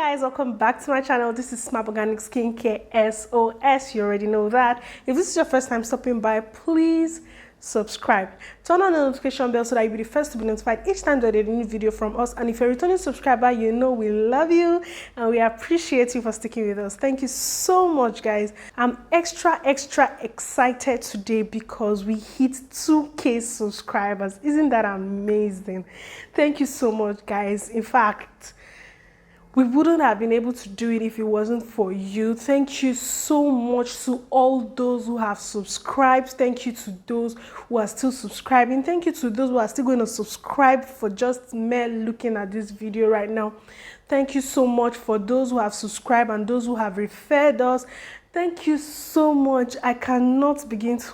guys, welcome back to my channel. This is Smart Organic Skincare SOS. You already know that. If this is your first time stopping by, please subscribe, turn on the notification bell so that you'll be the first to be notified each time that there's a new video from us. And if you're a returning subscriber, you know we love you and we appreciate you for sticking with us. Thank you so much, guys. I'm extra excited today because we hit 2K subscribers. Isn't that amazing? Thank you so much, guys. In fact, we wouldn't have been able to do it if it wasn't for you. Thank you so much to all those who have subscribed. Thank you to those who are still subscribing. Thank you to those who are still going to subscribe for just mere looking at this video right now. Thank you so much for those who have subscribed and those who have referred us. Thank you so much. I cannot begin to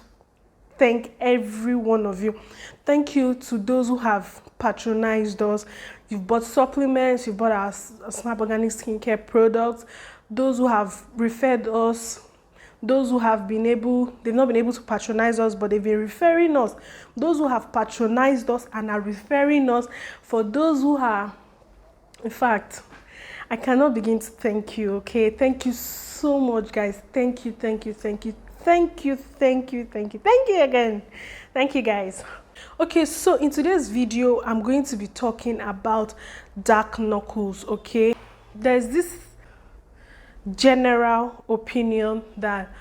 thank every one of you. Thank you to those who have patronized us. You've bought supplements, you've bought our Smart Organic Skincare products. Those who have referred us, those who have been able, they've not been able to patronize us, but they've been referring us. Those who have patronized us and are referring us. For those who are, in fact, I cannot begin to thank you, okay? Thank you so much, guys. Thank you, thank you, thank you. Thank you, thank you, thank you, thank you again. Thank you, guys. Okay, so in today's video, I'm going to be talking about dark knuckles, okay? There's this general opinion that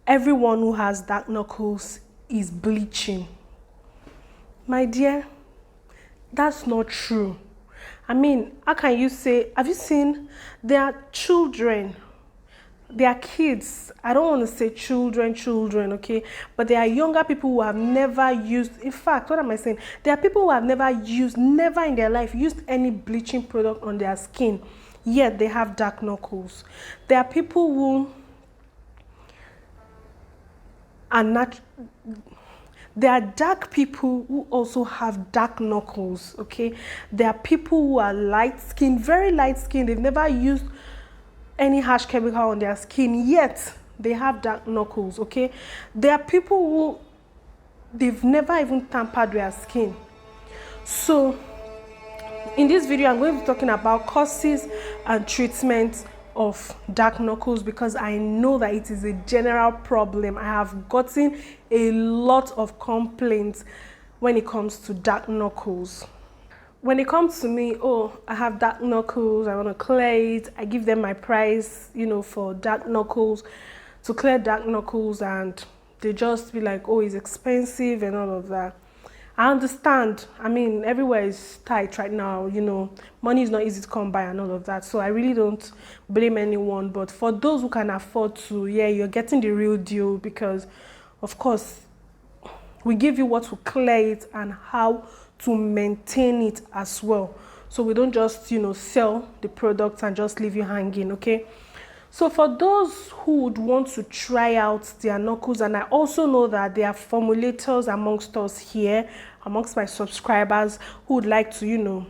everyone who has dark knuckles is bleaching. My dear, that's not true. I mean, how can you say, have you seen, there are children, they are kids. I don't want to say children, okay? But there are younger people who have never used, in fact, what am I saying? There are people who have never in their life used any bleaching product on their skin, yet they have dark knuckles. There are people who are not, there are dark people who also have dark knuckles, okay? There are people who are light skinned, very light skinned. They've never used any harsh chemical on their skin, yet they have dark knuckles, okay? There are people who they've never even tampered their skin. So in this video, I'm going to be talking about causes and treatments of dark knuckles because I know that it is a general problem. I have gotten a lot of complaints when it comes to dark knuckles. When it comes to me, oh, I have dark knuckles, I want to clear it, I give them my price, you know, for dark knuckles, to clear dark knuckles, and they just be like, oh, it's expensive and all of that. I understand. I mean, everywhere is tight right now, you know, money is not easy to come by and all of that. So I really don't blame anyone. But for those who can afford to, yeah, you're getting the real deal because, of course, we give you what to clear it and how to maintain it as well. So we don't just, you know, sell the products and just leave you hanging, okay? So for those who would want to try out their knuckles, and I also know that there are formulators amongst us here, amongst my subscribers who would like to, you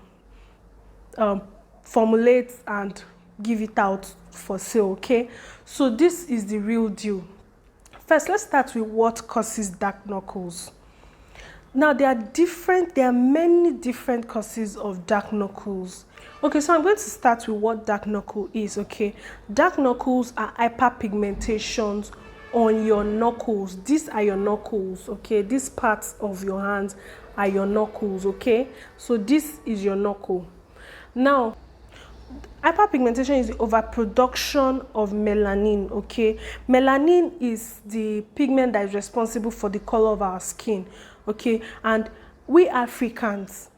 know, formulate and give it out for sale, okay? So this is the real deal. First, let's start with what causes dark knuckles. Now, there are many different causes of dark knuckles. Okay, so I'm going to start with what dark knuckle is, okay? Dark knuckles are hyperpigmentations on your knuckles. These are your knuckles, okay? These parts of your hands are your knuckles, okay? So this is your knuckle. Now, hyperpigmentation is the overproduction of melanin, okay? Melanin is the pigment that is responsible for the color of our skin, okay? And we Africans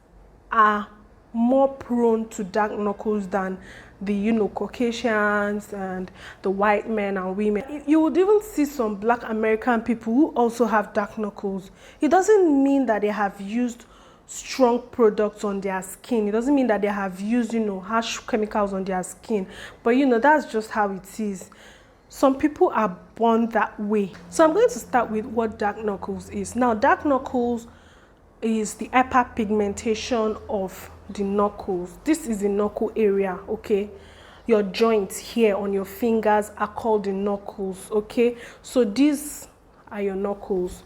are more prone to dark knuckles than the, you know, Caucasians and the white men and women. You would even see some Black American people who also have dark knuckles. It doesn't mean that they have used strong products on their skin. It doesn't mean that they have used, you know, harsh chemicals on their skin. But, you know, that's just how it is. Some people are born that way. So I'm going to start with what dark knuckles is. Now, dark knuckles is the hyperpigmentation of the knuckles. This is the knuckle area, okay? Your joints here on your fingers are called the knuckles, okay? So these are your knuckles.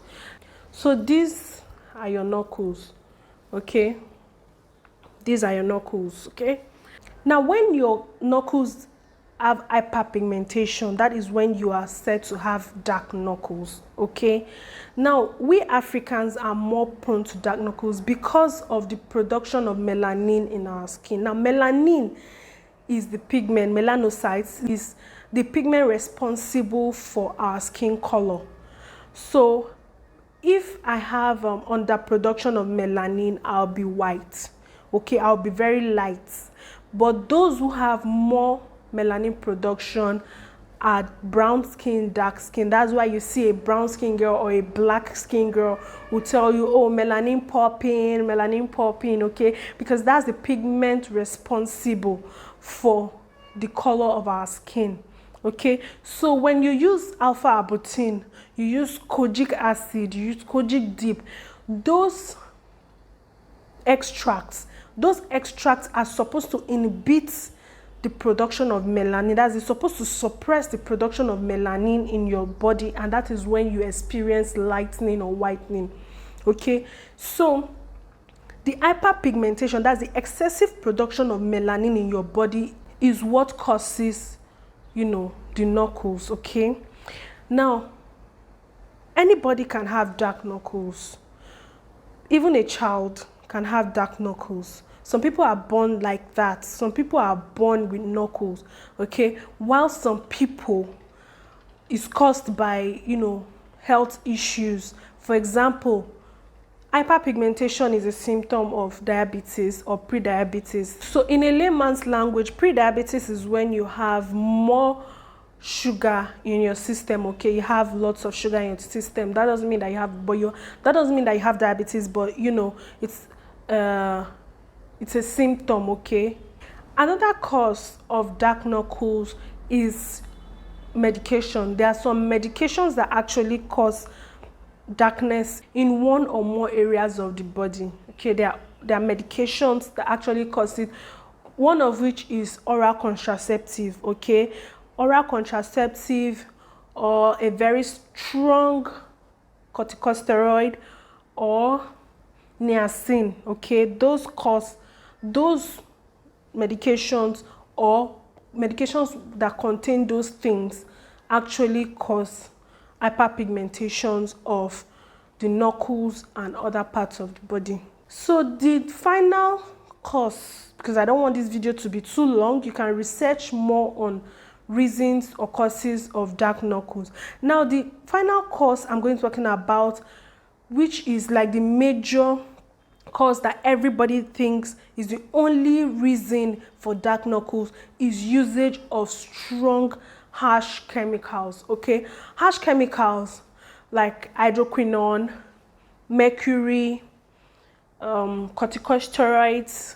So these are your knuckles, okay? These are your knuckles, okay? Now, when your knuckles have hyperpigmentation, that is when you are said to have dark knuckles, okay? Now, we Africans are more prone to dark knuckles because of the production of melanin in our skin. Now, melanin is the pigment, melanocytes is the pigment responsible for our skin color. So, if I have underproduction of melanin, I'll be white, okay? I'll be very light. But those who have more melanin production are brown skin, dark skin. That's why you see a brown skin girl or a black skin girl will tell you, oh, melanin popping, okay? Because that's the pigment responsible for the color of our skin, okay? So when you use alpha arbutin, you use kojic acid, you use kojic dip, those extracts are supposed to inhibit the production of melanin. That is supposed to suppress the production of melanin in your body, and that is when you experience lightening or whitening, okay? So the hyperpigmentation, that's the excessive production of melanin in your body, is what causes, you know, the knuckles, okay? Now, anybody can have dark knuckles. Even a child can have dark knuckles. Some people are born like that. Some people are born with knuckles, okay? While some people is caused by, you know, health issues. For example, hyperpigmentation is a symptom of diabetes or pre-diabetes. So in a layman's language, pre-diabetes is when you have more sugar in your system, okay? You have lots of sugar in your system. That doesn't mean that you have, that doesn't mean that you have diabetes, but you know, it's a symptom, okay? Another cause of dark knuckles is medication. There are some medications that actually cause darkness in one or more areas of the body, okay? There are medications that actually cause it, one of which is oral contraceptive, okay? Oral contraceptive or a very strong corticosteroid or niacin, okay? Those medications or medications that contain those things actually cause hyperpigmentations of the knuckles and other parts of the body. So the final cause, because I don't want this video to be too long, you can research more on reasons or causes of dark knuckles. Now the final cause I'm going to be talking about, which is like the major cause that everybody thinks is the only reason for dark knuckles, is usage of strong harsh chemicals, okay? Harsh chemicals like hydroquinone, mercury, corticosteroids,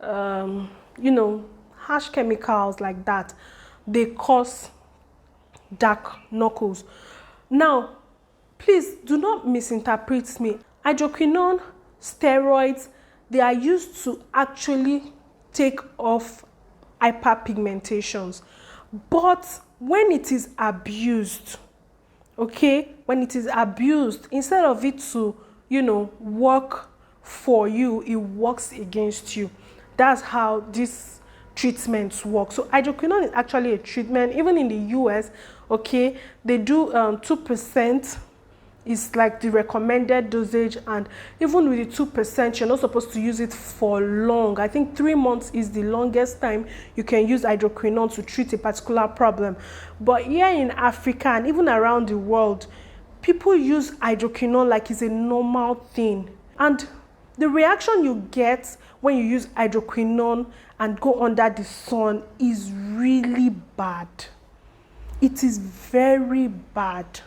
you know, harsh chemicals like that, they cause dark knuckles. Now, please do not misinterpret me. Hydroquinone, steroids, they are used to actually take off hyperpigmentations. But when it is abused, okay, when it is abused, instead of it to, you know, work for you, it works against you. That's how these treatments work. So hydroquinone is actually a treatment. Even in the US, okay, they do 2% is like the recommended dosage, and even with the 2%, you're not supposed to use it for long. I think 3 months is the longest time you can use hydroquinone to treat a particular problem. But here in Africa and even around the world, people use hydroquinone like it's a normal thing. And the reaction you get when you use hydroquinone and go under the sun is really bad. It is very bad.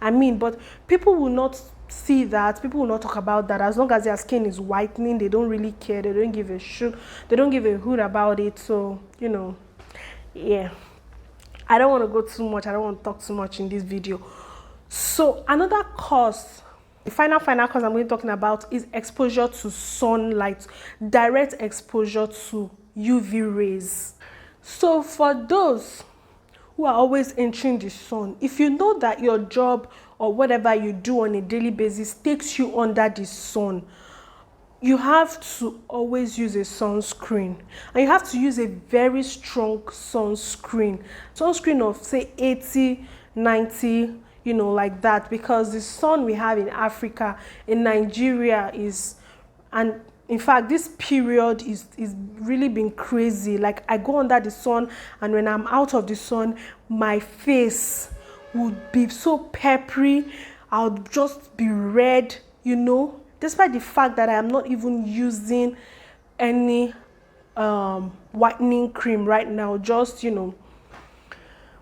I mean, but people will not see that. People will not talk about that. As long as their skin is whitening, they don't really care. They don't give a shit. They don't give a hoot about it. So, you know, yeah. I don't want to go too much. I don't want to talk too much in this video. So, another cause, the final cause I'm going to be talking about is exposure to sunlight, direct exposure to UV rays. So, for those who are always entering the sun, if you know that your job or whatever you do on a daily basis takes you under the sun, you have to always use a sunscreen, and you have to use a very strong sunscreen of say 80, 90, you know, like that, because the sun we have in Africa, in Nigeria, is, and in fact this period is really been crazy. Like, I go under the sun, and when I'm out of the sun, my face would be so peppery, I'll just be red, you know, despite the fact that I am not even using any whitening cream right now, just, you know,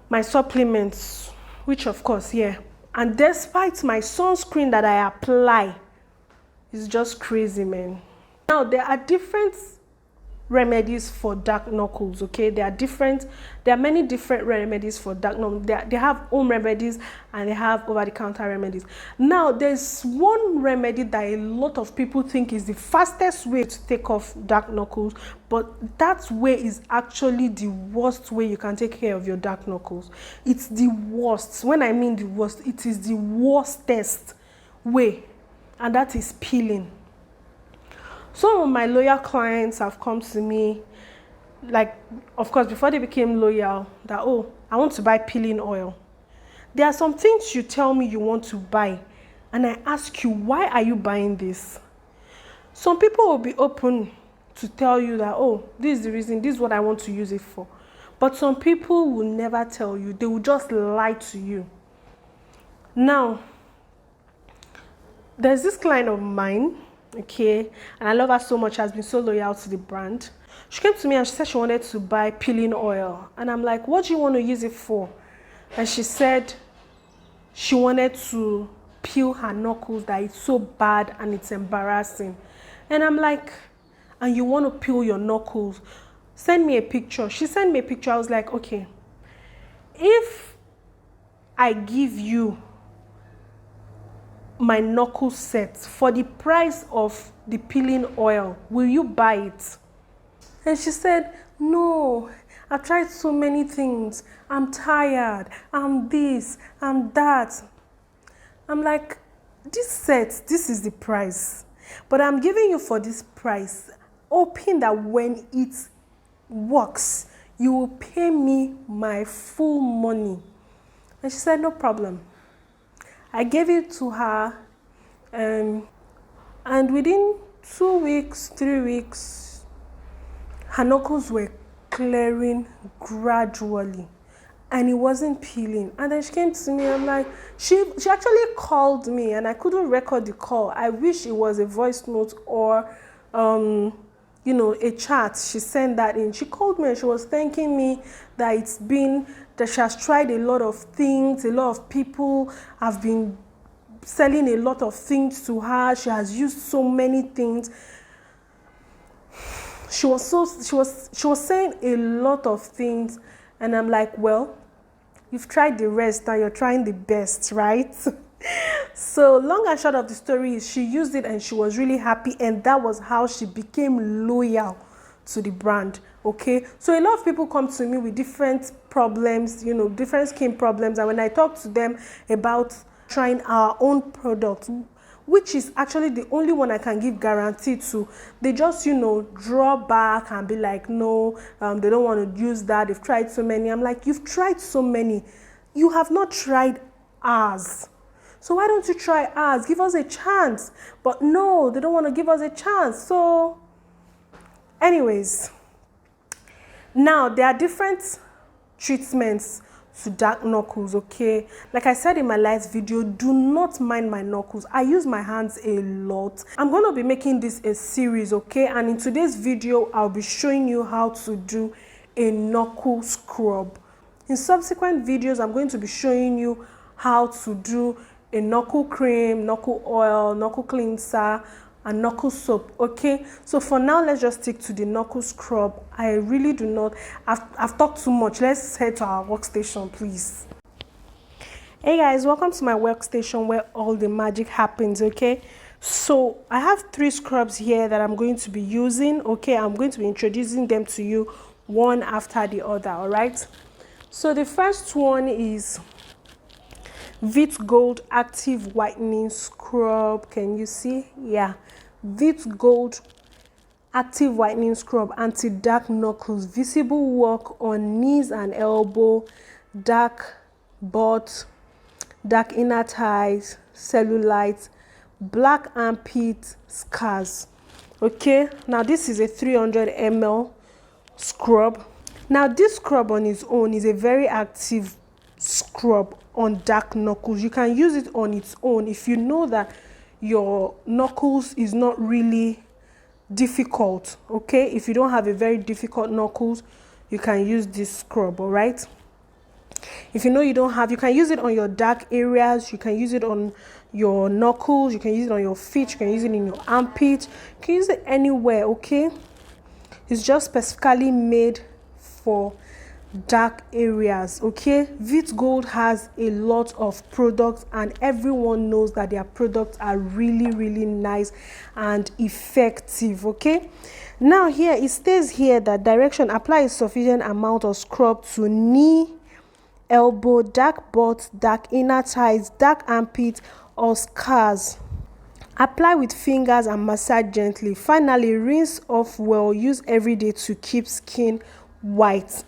my supplements, which of course, yeah. And despite my sunscreen that I apply, it's just crazy, man. Now, there are different remedies for dark knuckles, okay? There are many different remedies for dark knuckles. They have home remedies and they have over-the-counter remedies. Now, there's one remedy that a lot of people think is the fastest way to take off dark knuckles, but that way is actually the worst way you can take care of your dark knuckles. It's the worst. When I mean the worst, it is the worstest way, and that is peeling. Some of my loyal clients have come to me, like, of course, before they became loyal, that, oh, I want to buy peeling oil. There are some things you tell me you want to buy, and I ask you, why are you buying this? Some people will be open to tell you that, oh, this is the reason, this is what I want to use it for. But some people will never tell you. They will just lie to you. Now, there's this client of mine, okay, and I love her so much, has been so loyal to the brand. She came to me and she said she wanted to buy peeling oil, and I'm like, what do you want to use it for? And she said she wanted to peel her knuckles, that it's so bad and it's embarrassing. And I'm like, and you want to peel your knuckles? Send me a picture. She sent me a picture. I was like, okay, if I give you my knuckle set for the price of the peeling oil, will you buy it? And she said, no, I've tried so many things. I'm tired. I'm this, I'm that. I'm like, this set, this is the price. But I'm giving you for this price, hoping that when it works, you will pay me my full money. And she said, no problem. I gave it to her, and within 2 weeks, 3 weeks, her knuckles were clearing gradually, and it wasn't peeling. And then she came to me, I'm like, she actually called me, and I couldn't record the call. I wish it was a voice note or you know, a chat. She sent that in. She called me and she was thanking me that she has tried a lot of things. A lot of people have been selling a lot of things to her. She has used so many things. She was saying a lot of things, and I'm like, well, you've tried the rest, now you're trying the best, right? So long and short of the story is, she used it and she was really happy, and that was how she became loyal to the brand. Okay, so a lot of people come to me with different problems, you know, different skin problems, and when I talk to them about trying our own product, which is actually the only one I can give guarantee to, they just, you know, draw back and be like, no, they don't want to use that, they've tried so many. I'm like, you've tried so many, you have not tried ours. So why don't you try ours? Give us a chance. But no, they don't want to give us a chance. So anyways, now there are different treatments to dark knuckles, okay? Like I said in my last video, do not mind my knuckles. I use my hands a lot. I'm going to be making this a series, okay? And in today's video, I'll be showing you how to do a knuckle scrub. In subsequent videos, I'm going to be showing you how to do a knuckle cream, knuckle oil, knuckle cleanser, and knuckle soap, okay? So for now, let's just stick to the knuckle scrub. I really do not, I've talked too much. Let's head to our workstation, please. Hey guys, welcome to my workstation where all the magic happens, okay? So I have 3 scrubs here that I'm going to be using, okay? I'm going to be introducing them to you one after the other, all right? So the first one is Vit Gold Active Whitening Scrub. Can you see? Yeah, Vit Gold Active Whitening Scrub, Anti-Dark Knuckles, visible work on knees and elbow, dark butt, dark inner thighs, cellulite, black armpit scars. Okay, now this is a 300 ml scrub. Now this scrub on its own is a very active scrub on dark knuckles. You can use it on its own if you know that your knuckles is not really difficult. Okay, if you don't have a very difficult knuckles, you can use this scrub. All right, if you know you don't have, you can use it on your dark areas, you can use it on your knuckles, you can use it on your feet, you can use it in your armpit, you can use it anywhere. Okay, it's just specifically made for dark areas. Okay, Vit Gold has a lot of products and everyone knows that their products are really nice and effective. Okay, now here it states here that direction: apply a sufficient amount of scrub to knee, elbow, dark butt, dark inner thighs, dark armpit or scars. Apply with fingers and massage gently. Finally, rinse off well. Use every day to keep skin white.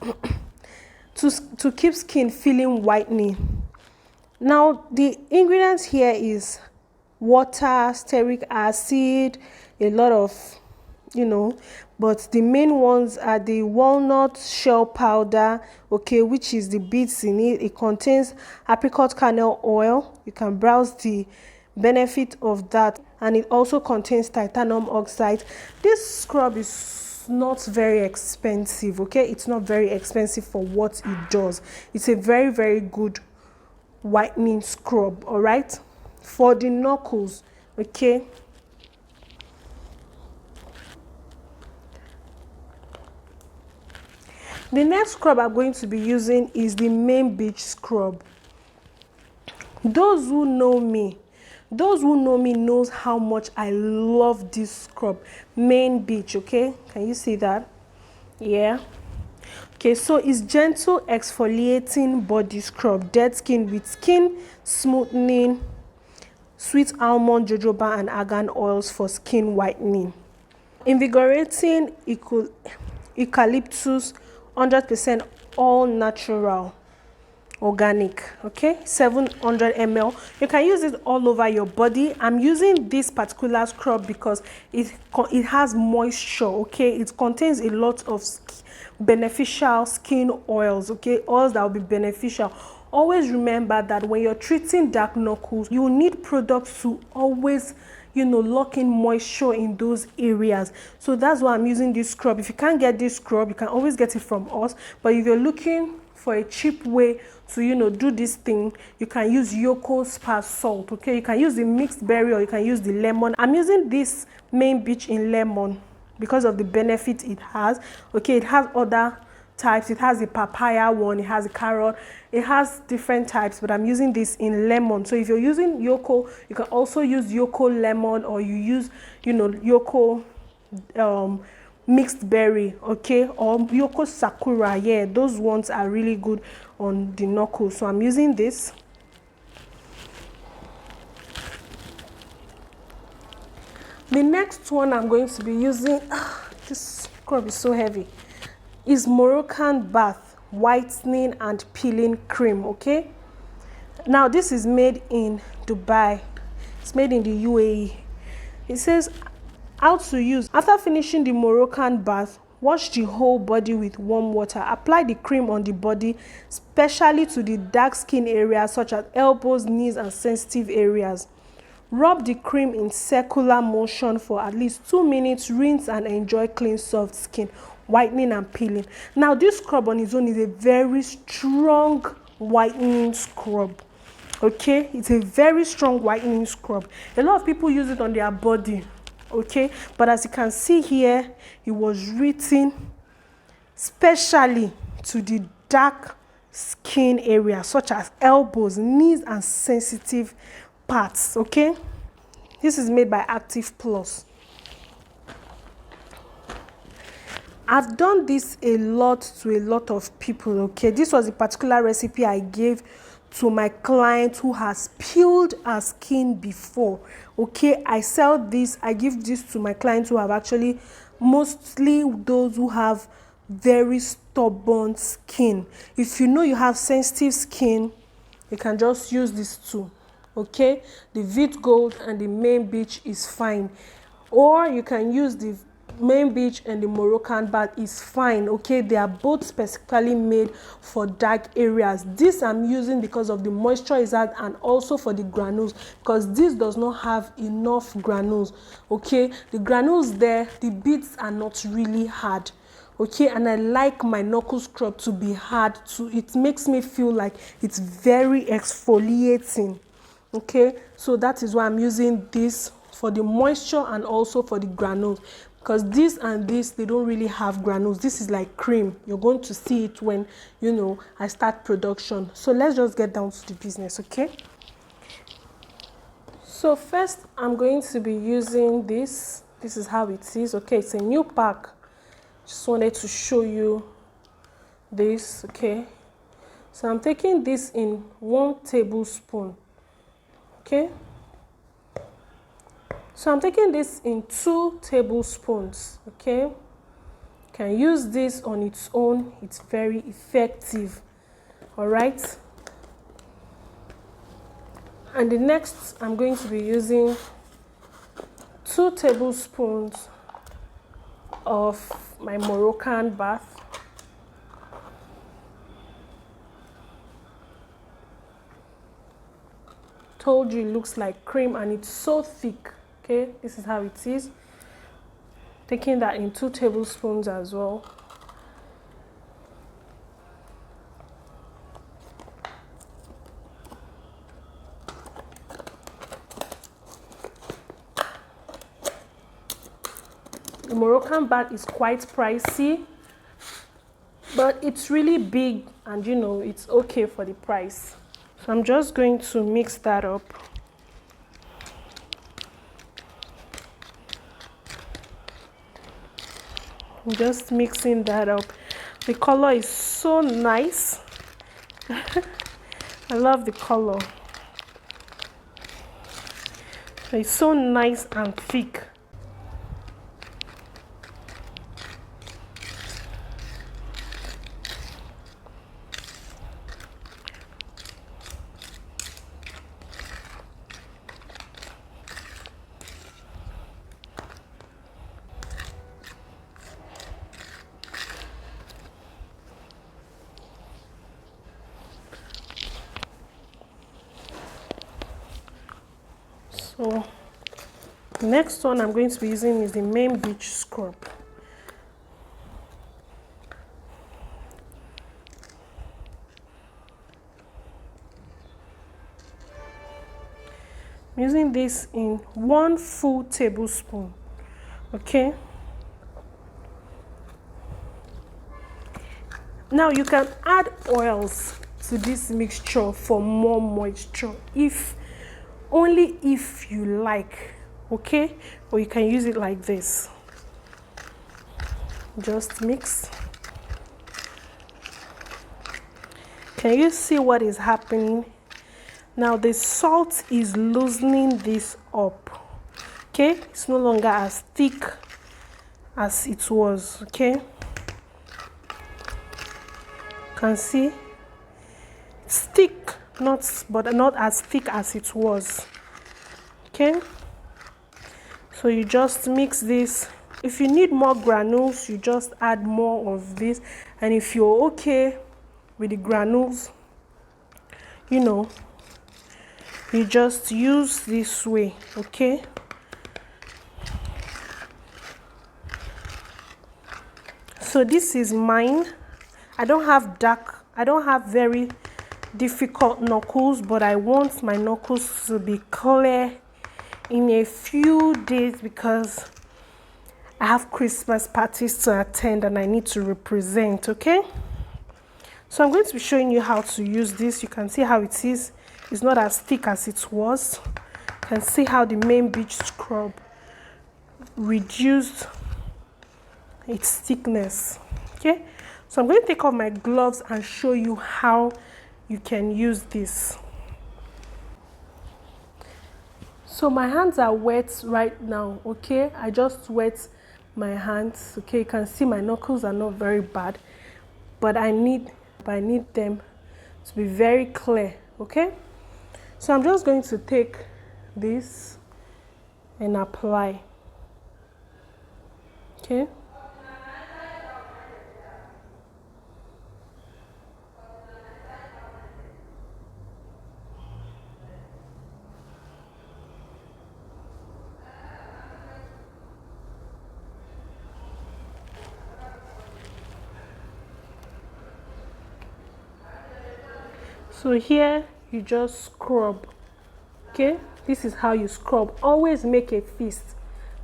to keep skin feeling whitening. Now the ingredients here is water, stearic acid, a lot of, but the main ones are the walnut shell powder, okay, which is the beads in it. It contains apricot kernel oil. You can browse the benefit of that, and it also contains titanium oxide. This scrub is not very expensive. Okay, it's not very expensive for what it does. It's a very good whitening scrub. All right, for the knuckles. Okay, the next scrub I'm going to be using is the main beach scrub. Those who know me knows how much I love this scrub, main beach. Okay, can you see that? Yeah. Okay, so it's gentle exfoliating body scrub, dead skin with skin smoothing, sweet almond, jojoba and argan oils for skin whitening, invigorating eucalyptus, 100% all natural organic. Okay, 700 ml. You can use it all over your body. I'm using this particular scrub because it has moisture. Okay, it contains a lot of beneficial skin oils. Okay, oils that will be beneficial. Always remember that when you're treating dark knuckles, you need products to always lock in moisture in those areas. So that's why I'm using this scrub. If you can't get this scrub, you can always get it from us. But if you're looking for a cheap way to do this thing, you can use Yoko Spa salt. Okay, you can use the mixed berry or you can use the lemon. I'm using this main beach in lemon because of the benefit it has. Okay, it has other types. It has the papaya one, it has the carrot, it has different types, but I'm using this in lemon. So if you're using Yoko, you can also use Yoko lemon, or you use Yoko mixed berry, okay, or Yoko sakura. Yeah, those ones are really good on the knuckles. So I'm using this. The next one I'm going to be using, this scrub is so heavy, is Moroccan Bath Whitening and Peeling Cream. Okay, now this is made in Dubai. It's made in the UAE. It says how to use. After finishing the Moroccan bath, wash the whole body with warm water. Apply the cream on the body, especially to the dark skin areas such as elbows, knees and sensitive areas. Rub the cream in circular motion for at least 2 minutes. Rinse and enjoy clean, soft skin, whitening and peeling. Now this scrub on its own is a very strong whitening scrub. Okay, it's a very strong whitening scrub. A lot of people use it on their body. Okay, but as you can see here, it was written specially to the dark skin area such as elbows, knees and sensitive parts. Okay, this is made by Active Plus. I've done this a lot to a lot of people. Okay, this was a particular recipe I gave to my client who has peeled her skin before. Okay, I sell this, I give this to my clients who have actually, mostly those who have very stubborn skin. If you know you have sensitive skin, you can just use this too. Okay, the Vit Gold and the Main Beach is fine, or you can use the Main Beach and the Moroccan Bath is fine. Okay, they are both specifically made for dark areas. This I'm using because of the moisturizer and also for the granules, because this does not have enough granules. Okay, the granules there, the beads are not really hard. Okay, and I like my knuckle scrub to be hard too. It makes me feel like it's very exfoliating. Okay, so that is why I'm using this for the moisture and also for the granules, because this and this, they don't really have granules. This is like cream. You're going to see it when, you know, I start production. So let's just get down to the business. Okay, so first I'm going to be using this. This is how it is. Okay, it's a new pack. Just wanted to show you this. Okay, so I'm taking this in 1 tablespoon. Okay, so I'm taking this in 2 tablespoons. Okay, you can use this on its own, it's very effective. All right, and the next I'm going to be using 2 tablespoons of my Moroccan Bath. Told you it looks like cream and it's so thick. Okay, this is how it is. Taking that in 2 tablespoons as well. The Moroccan Bath is quite pricey, but it's really big and you know it's okay for the price. So I'm just going to mix that up. I'm just mixing that up. The color is so nice. I love the color. It's so nice and thick. So the next one I'm going to be using is the Main Beach scrub. I'm using this in 1 full tablespoon. Okay, now you can add oils to this mixture for more moisture, only if you like. Okay, or you can use it like this. Just mix. Can you see what is happening now? The salt is loosening this up. Okay, it's no longer as thick as it was. Okay, you can see it's thick, but not as thick as it was. Okay, so you just mix this. If you need more granules, you just add more of this, and if you're okay with the granules, you know, you just use this way. Okay, so this is mine. I don't have very difficult knuckles, but I want my knuckles to be clear in a few days because I have Christmas parties to attend and I need to represent. Okay, so I'm going to be showing you how to use this. You can see how it is. It's not as thick as it was. You can see how the Main Beach scrub reduced its thickness. Okay, so I'm going to take off my gloves and show you how you can use this. So my hands are wet right now, okay? I just wet my hands, okay? You can see my knuckles are not very bad, but I need them to be very clear, okay? So I'm just going to take this and apply, okay? So here you just scrub, okay? This is how you scrub. Always make a fist,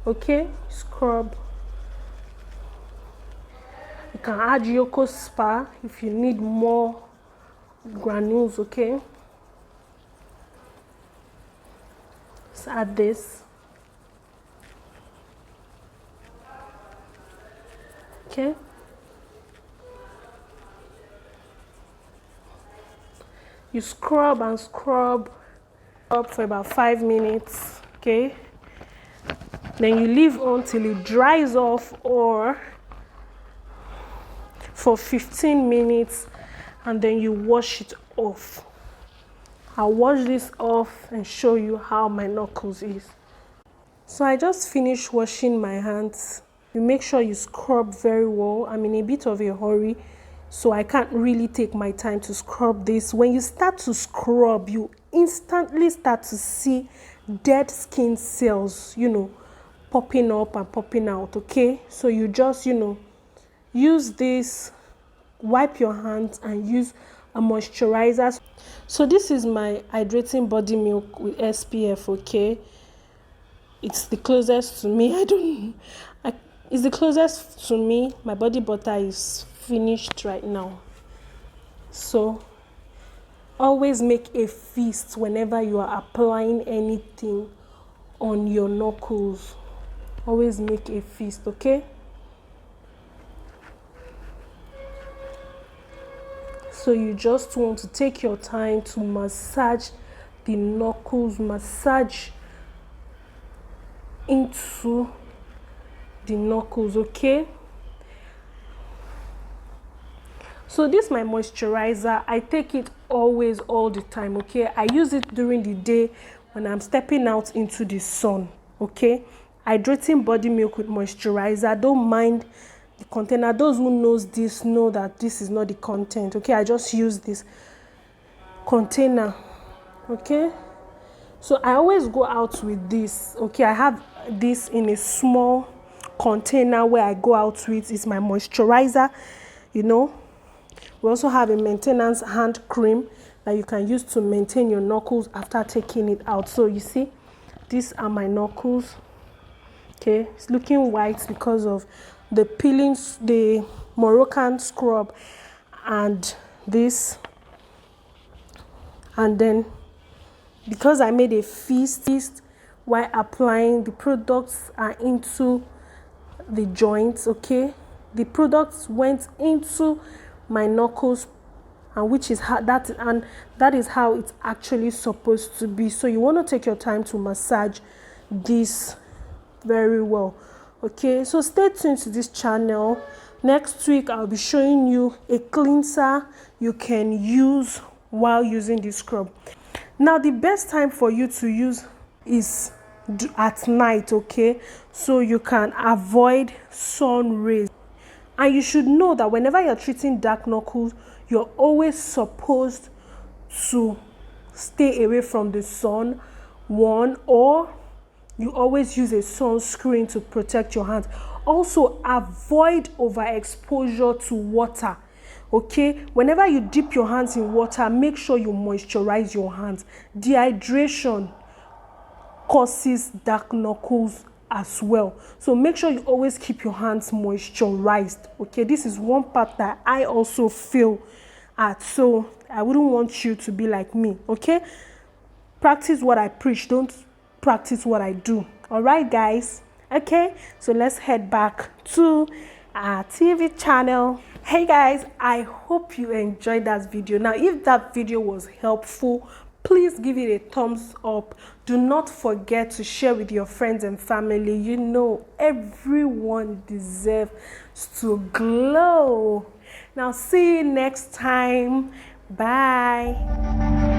okay? Scrub. You can add Yoko Spa if you need more granules, okay? Let's add this. Okay. You scrub and scrub up for about 5 minutes, okay? Then you leave until it dries off, or for 15 minutes, and then you wash it off. I'll wash this off and show you how my knuckles is. So I just finished washing my hands. You make sure you scrub very well. I'm in a bit of a hurry, so I can't really take my time to scrub this. When you start to scrub, you instantly start to see dead skin cells, you know, popping up and popping out, okay? So you just, you know, use this, wipe your hands and use a moisturizer. So this is my hydrating body milk with SPF, okay? It's the closest to me. It's the closest to me. My body butter is finished right now. So always make a fist whenever you are applying anything on your knuckles. Always make a fist, okay? So you just want to take your time to massage the knuckles, massage into the knuckles, okay? So this is my moisturizer. I take it always, all the time, okay? I use it during the day when I'm stepping out into the sun, okay? Hydrating body milk with moisturizer. Don't mind the container. Those who knows this know that this is not the content, okay? I just use this container, okay? So I always go out with this, okay? I have this in a small container where I go out with. It's my moisturizer, you know. We also have a maintenance hand cream that you can use to maintain your knuckles after taking it out. So you see, these are my knuckles, okay? It's looking white because of the peelings, the Moroccan scrub, and this. And then because I made a fist while applying, the products are into the joints, okay? The products went into my knuckles, and which is how that is how it's actually supposed to be. So you want to take your time to massage this very well, okay? So stay tuned to this channel. Next week I'll be showing you a cleanser you can use while using this scrub. Now the best time for you to use is at night, okay? So you can avoid sun rays. And you should know that whenever you're treating dark knuckles, you're always supposed to stay away from the sun, one, or you always use a sunscreen to protect your hands. Also, avoid overexposure to water, okay? Whenever you dip your hands in water, make sure you moisturize your hands. Dehydration causes dark knuckles as well, so make sure you always keep your hands moisturized, okay? This is one part that I also fail at, so I wouldn't want you to be like me, okay? Practice what I preach, don't practice what I do. All right, guys? Okay, so let's head back to TV channel. Hey guys, I hope you enjoyed that video. Now if that video was helpful, please give it a thumbs up. Do not forget to share with your friends and family. You know, everyone deserves to glow. Now see you next time. Bye.